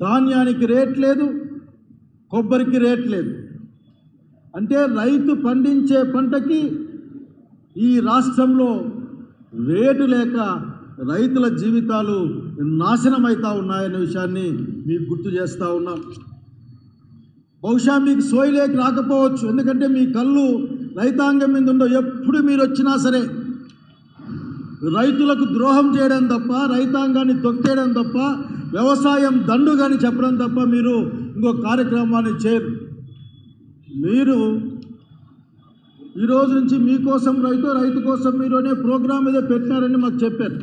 ధాన్యానికి రేట్ లేదు, కొబ్బరికి రేట్ లేదు. అంటే రైతు పండించే పంటకి ఈ రాష్ట్రంలో రేటు లేక రైతుల జీవితాలు నాశనమవుతూ ఉన్నాయనే విషయాన్ని మీకు గుర్తు చేస్తూ ఉన్నాం. బహుశా మీకు సోయలేక రాకపోవచ్చు, ఎందుకంటే మీ కళ్ళు రైతాంగం మీద ఉండవు. ఎప్పుడు మీరు వచ్చినా సరే రైతులకు ద్రోహం చేయడం తప్ప, రైతాంగాన్ని తొక్కేయడం తప్ప, వ్యవసాయం దండుగాని చెప్పడం తప్ప మీరు ఇంకో కార్యక్రమాన్ని చేయరు. మీరు ఈరోజు నుంచి మీకోసం రైతు కోసం మీరు అనే ప్రోగ్రాం ఏదో పెట్టినారని మాకు చెప్పారు.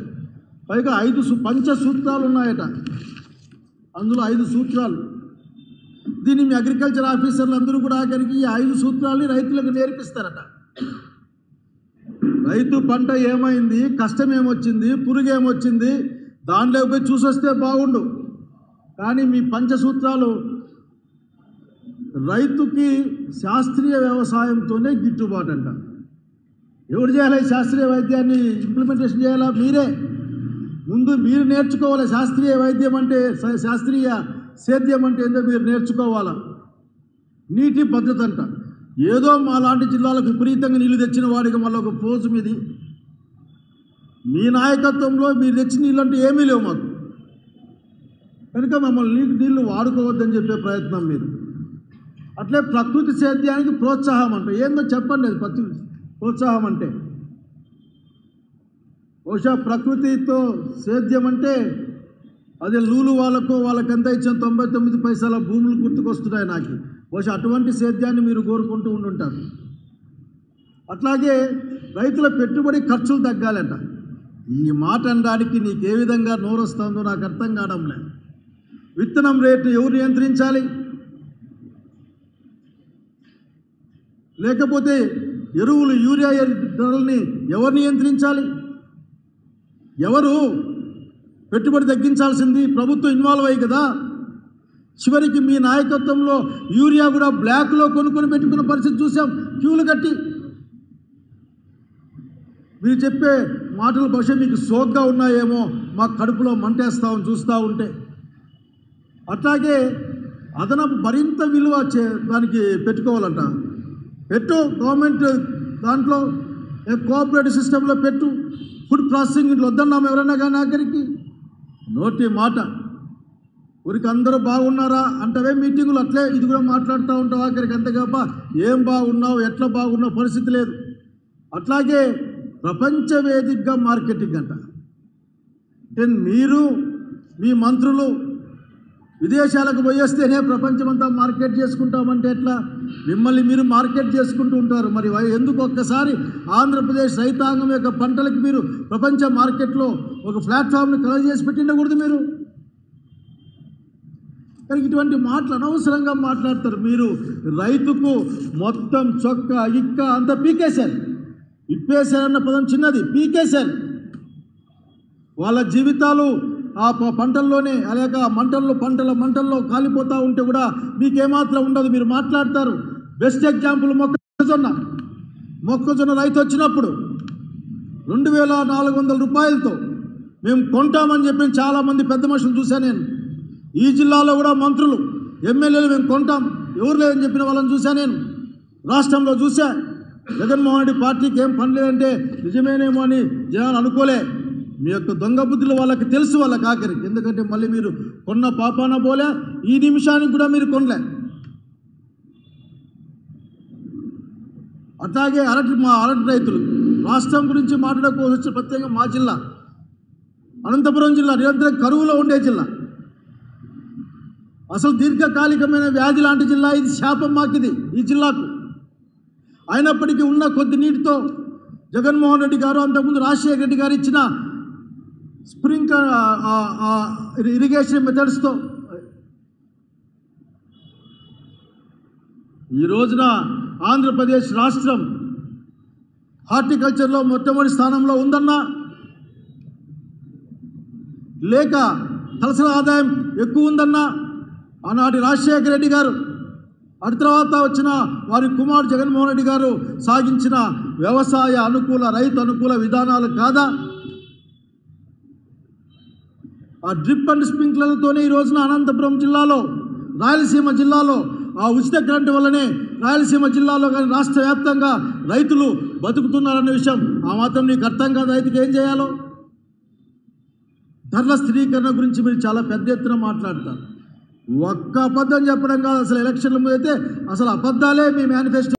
పైగా 5 పంచసూత్రాలు ఉన్నాయట, అందులో 5 సూత్రాలు. దీన్ని మీ అగ్రికల్చర్ ఆఫీసర్లు అందరూ కూడా ఆఖరికి ఈ 5 సూత్రాలని రైతులకు నేర్పిస్తారట. రైతు పంట ఏమైంది, కష్టం ఏమొచ్చింది, పురుగు ఏమొచ్చింది, దాంట్లోకి పోయి చూసొస్తే బాగుండు. కానీ మీ పంచసూత్రాలు రైతుకి శాస్త్రీయ వ్యవసాయంతోనే గిట్టుబాటు అంట. ఎవరు చేయాలి శాస్త్రీయ వైద్యాన్ని ఇంప్లిమెంటేషన్ చేయాలా? మీరే ముందు మీరు నేర్చుకోవాలి. శాస్త్రీయ వైద్యం అంటే, శాస్త్రీయ సేద్యం అంటే ఏందో మీరు నేర్చుకోవాలా. నీటి పద్ధతి అంట. ఏదో మా లాంటి జిల్లాలకు విపరీతంగా నీళ్లు తెచ్చిన వాడికి మళ్ళీ ఒక పోజు మీది. మీ నాయకత్వంలో మీరు తెచ్చిన నీళ్ళు అంటే ఏమీ లేవు మాకు, కనుక మమ్మల్ని నీళ్లు వాడుకోవద్దని చెప్పే ప్రయత్నం మీరు. అట్లే ప్రకృతి సేద్యానికి ప్రోత్సాహం అంట. ఏందో చెప్పండి అది ప్రకృతి ప్రోత్సాహం అంటే. బహుశా ప్రకృతితో సేద్యం అంటే అదే లూలు వాళ్ళకంతా ఇచ్చిన 99 పైసల భూములు గుర్తుకొస్తున్నాయి నాకు. బహుశా అటువంటి సేద్యాన్ని మీరు కోరుకుంటూ ఉండుంటారు. అట్లాగే రైతుల పెట్టుబడి ఖర్చులు తగ్గాలంట. ఈ మాట అనడానికి నీకు ఏ విధంగా నోరొస్తుందో నాకు అర్థం కావడం లేదు. విత్తనం రేటు ఎవరు నియంత్రించాలి? లేకపోతే ఎరువులు యూరియా ధరల్ని ఎవరు నియంత్రించాలి? ఎవరు పెట్టుబడి తగ్గించాల్సింది? ప్రభుత్వం ఇన్వాల్వ్ అయ్యి కదా. చివరికి మీ నాయకత్వంలో యూరియా కూడా బ్లాక్లో కొనుక్కొని పెట్టుకున్న పరిస్థితి చూసాం, క్యూలు కట్టి. మీరు చెప్పే మాటలు బహుశా మీకు సోగ్గా ఉన్నాయేమో, మా కడుపులో మంటేస్తామని చూస్తూ ఉంటే. అట్లాగే అదనపు మరింత విలువ దానికి పెట్టుకోవాలంట. పెట్టు, గవర్నమెంట్ దాంట్లో కోఆపరేటివ్ సిస్టంలో పెట్టు. ఫుడ్ ప్రాసెసింగ్ ఇట్లా వద్దన్నాము ఎవరైనా కానీ ఆఖరికి నోటి మాట. ఊరికి అందరూ బాగున్నారా అంటవే మీటింగులు, అట్లే ఇది కూడా మాట్లాడుతూ ఉంటావు ఆఖరికి. అంతేకాప ఏం బాగున్నావు, ఎట్లా బాగున్నావు పరిస్థితి లేదు. అట్లాగే ప్రపంచ వేదికగా మార్కెటింగ్ అంట. అంటే మీరు మీ మంత్రులు విదేశాలకు పోయేస్తేనే ప్రపంచమంతా మార్కెట్ చేసుకుంటామంటే ఎట్లా? మిమ్మల్ని మీరు మార్కెట్ చేసుకుంటూ ఉంటారు. మరి ఎందుకు ఒక్కసారి ఆంధ్రప్రదేశ్ రైతాంగం యొక్క పంటలకు మీరు ప్రపంచ మార్కెట్లో ఒక ప్లాట్ఫామ్ని కలెక్ట్ చేసి పెట్టిండకూడదు మీరు? కానీ ఇటువంటి మాటలు అనవసరంగా మాట్లాడతారు మీరు. రైతుకు మొత్తం చొక్క ఇక్క అంతా పీకేశారు. ఇప్పేశారన్న పదం చిన్నది, పీకేశారు. వాళ్ళ జీవితాలు ఆ పంటల్లోనే, అలాగే మంటల్లో కాలిపోతూ ఉంటే కూడా మీకేమాత్రం ఉండదు. మీరు మాట్లాడతారు. బెస్ట్ ఎగ్జాంపుల్ మొక్కజొన్న రైతు వచ్చినప్పుడు 2400 రూపాయలతో మేము కొంటామని చెప్పి చాలామంది పెద్ద మనుషులు చూశాను నేను. ఈ జిల్లాలో కూడా మంత్రులు, ఎమ్మెల్యేలు మేము కొంటాం ఎవరు లేదని చెప్పిన వాళ్ళని చూశాను నేను. రాష్ట్రంలో చూశా. జగన్మోహన్ రెడ్డి పార్టీకి ఏం పని లేదంటే నిజమేనేమో అని జనాలు అనుకోలే. మీ యొక్క దొంగ బుద్ధులు వాళ్ళకి తెలుసు, వాళ్ళకి ఆఖరికి. ఎందుకంటే మళ్ళీ మీరు కొన్న పాపాన పోలే, ఈ నిమిషానికి కూడా మీరు కొనలే. అట్లాగే మా అరటి రైతులు రాష్ట్రం గురించి మాట్లాడుకోవచ్చు. ప్రత్యేకంగా మా జిల్లా అనంతపురం జిల్లా నిరంతరం కరువులో ఉండే జిల్లా. అసలు దీర్ఘకాలికమైన వ్యాధి లాంటి జిల్లా ఇది. శాపం మాకిది ఈ జిల్లాకు. అయినప్పటికీ ఉన్న కొద్ది నీటితో జగన్మోహన్ రెడ్డి గారు, అంతకుముందు రాజశేఖర రెడ్డి గారు ఇచ్చిన స్ప్రింక్లర్ ఇరిగేషన్ మెథడ్స్తో ఈ రోజున ఆంధ్రప్రదేశ్ రాష్ట్రం హార్టికల్చర్లో మొట్టమొదటి స్థానంలో ఉందన్నా, లేక తలసరి ఆదాయం ఎక్కువ ఉందన్నా ఆనాటి రాజశేఖర రెడ్డి గారు, అటు తర్వాత వచ్చిన వారి కుమారుడు జగన్మోహన్ రెడ్డి గారు సాగించిన వ్యవసాయ అనుకూల, రైతు అనుకూల విధానాలు కాదా? ఆ డ్రిప్ అండ్ స్ప్రింక్లర్లతోనే ఈ రోజున అనంతపురం జిల్లాలో, రాయలసీమ జిల్లాలో ఆ ఉచిత కరెంటు వల్లనే రాయలసీమ జిల్లాలో కానీ రాష్ట్ర వ్యాప్తంగా రైతులు బతుకుతున్నారన్న విషయం ఆ మాత్రం నీకు అర్థం కాదు. రైతుకి ఏం చేయాలో ధరల స్థిరీకరణ గురించి మీరు చాలా పెద్ద ఎత్తున మాట్లాడతారు. ఒక్క అబద్ధం చెప్పడం కాదు, అసలు ఎలక్షన్ల ముందు అయితే అసలు అబద్ధాలే మీ మేనిఫెస్టో